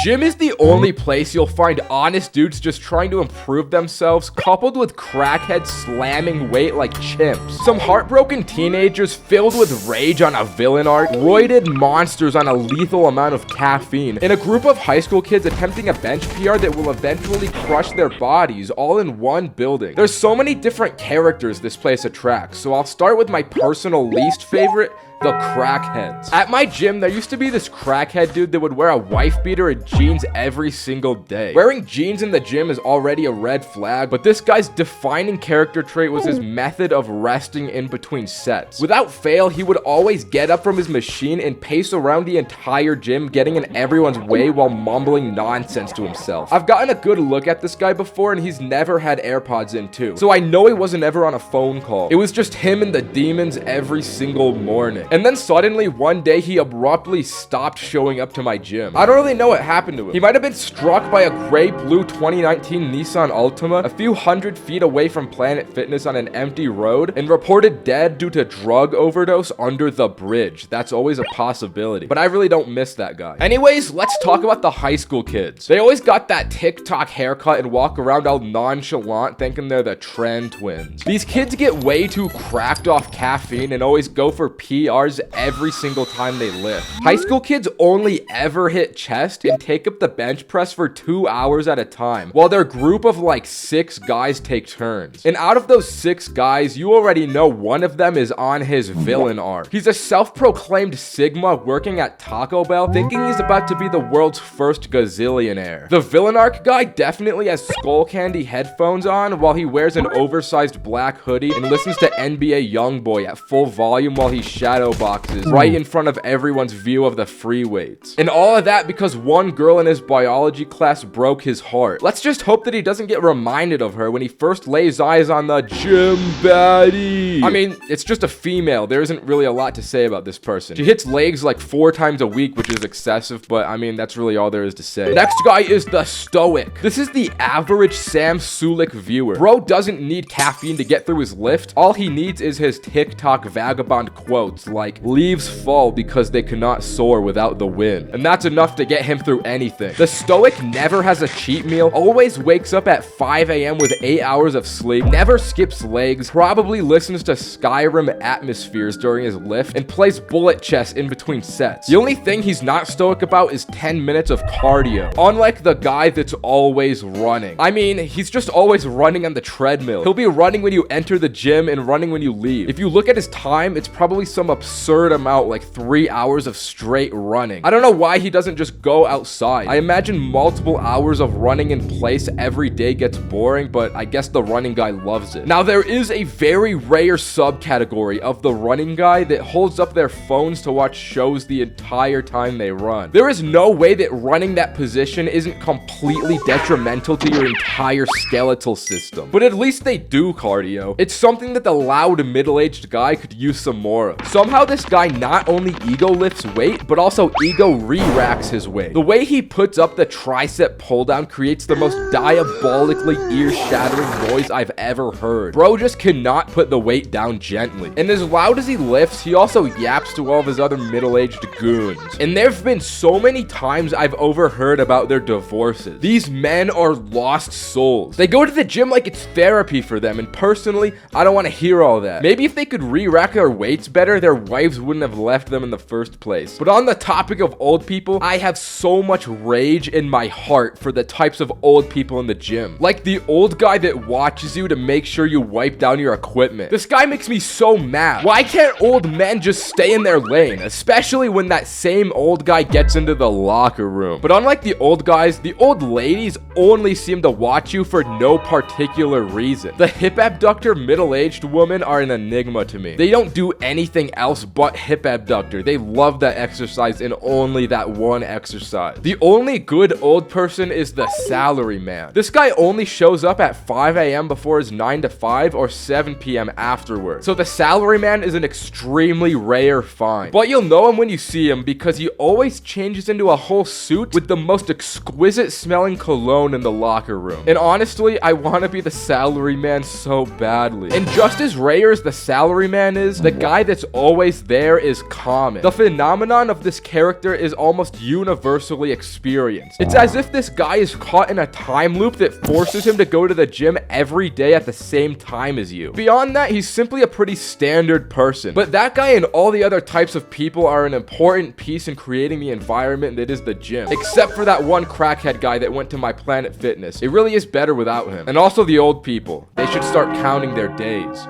gym is the only place you'll find honest dudes just trying to improve themselves, coupled with crackheads slamming weight like chimps. Some heartbroken teenagers filled with rage on a villain arc, roided monsters on a lethal amount of caffeine, and a group of high school kids attempting a bench PR that will eventually crush their bodies all in one building. There's so many different characters this place attracts, so I'll start with my personal least favorite, the crackheads. At my gym, there used to be this crackhead dude that would wear a wife beater and jeans every single day. Wearing jeans in the gym is already a red flag, but this guy's defining character trait was his method of resting in between sets. Without fail, he would always get up from his machine and pace around the entire gym, getting in everyone's way while mumbling nonsense to himself. I've gotten a good look at this guy before, and he's never had AirPods in too, so I know he wasn't ever on a phone call. It was just him and the demons every single morning. And then suddenly, one day, he abruptly stopped showing up to my gym. I don't really know what happened to him. He might have been struck by a gray-blue 2019 Nissan Altima a few hundred feet away from Planet Fitness on an empty road and reported dead due to drug overdose under the bridge. That's always a possibility, but I really don't miss that guy. Anyways, let's talk about the high school kids. They always got that TikTok haircut and walk around all nonchalant thinking they're the trend twins. These kids get way too cracked off caffeine and always go for PRs every single time they lift. High school kids only ever hit chest and take up the bench press for 2 hours at a time, while their group of like 6 guys take turns. And out of those 6 guys, you already know one of them is on his villain arc. He's a self-proclaimed Sigma working at Taco Bell, thinking he's about to be the world's first gazillionaire. The villain arc guy definitely has skull candy headphones on while he wears an oversized black hoodie and listens to NBA YoungBoy at full volume while he shadow boxes right in front of everyone's view of the free weights. And all of that because one girl in his biology class broke his heart. Let's just hope that he doesn't get reminded of her when he first lays eyes on the gym baddie. I mean, it's just a female. There isn't really a lot to say about this person. She hits legs like 4 times a week, which is excessive, but I mean, that's really all there is to say. Next guy is the stoic. This is the average Sam Sulik viewer. Bro doesn't need caffeine to get through his lift. All he needs is his TikTok vagabond quotes like, "Leaves fall because they cannot soar without the wind." And that's enough to get him through anything. The stoic never has a cheat meal, always wakes up at 5 a.m. with 8 hours of sleep, never skips legs, probably listens to Skyrim atmospheres during his lift, and plays bullet chess in between sets. The only thing he's not stoic about is 10 minutes of cardio, unlike the guy that's always running. I mean, he's just always running on the treadmill. He'll be running when you enter the gym and running when you leave. If you look at his time, it's probably some absurd amount, like 3 hours of straight running. I don't know why he doesn't just go outside. I imagine multiple hours of running in place every day gets boring, but I guess the running guy loves it. Now, there is a very rare subcategory of the running guy that holds up their phones to watch shows the entire time they run. There is no way that running that position isn't completely detrimental to your entire skeletal system. But at least they do cardio. It's something that the loud middle-aged guy could use some more of. Somehow this guy not only ego lifts weight, but also ego re-racks his weight. The way he puts up the tricep pull down creates the most diabolically ear-shattering noise I've ever heard. Bro just cannot put the weight down gently. And as loud as he lifts, he also yaps to all of his other middle-aged goons. And there've been so many times I've overheard about their divorces. These men are lost souls. They go to the gym like it's therapy for them, and personally, I don't want to hear all that. Maybe if they could re-rack their weights better, their wives wouldn't have left them in the first place. But on the topic of old people, I have so much rage in my heart for the types of old people in the gym. Like the old guy that watches you to make sure you wipe down your equipment. This guy makes me so mad. Why can't old men just stay in their lane? Especially when that same old guy gets into the locker room. But unlike the old guys, the old ladies only seem to watch you for no particular reason. The hip abductor middle-aged women are an enigma to me. They don't do anything else but hip abductor. They love that exercise and only that one exercise. The only good old person is the salary man. This guy only shows up at 5 a.m. before his 9 to 5 or 7 p.m. afterward. So the salary man is an extremely rare find. But you'll know him when you see him because he always changes into a whole suit with the most exquisite smelling cologne in the locker room. And honestly, I want to be the salary man so badly. And just as rare as the salary man is, the guy that's always always there is common. The phenomenon of this character is almost universally experienced. It's as if this guy is caught in a time loop that forces him to go to the gym every day at the same time as you. Beyond that, he's simply a pretty standard person. But that guy and all the other types of people are an important piece in creating the environment that is the gym. Except for that one crackhead guy that went to my Planet Fitness. It really is better without him. And also the old people. They should start counting their days.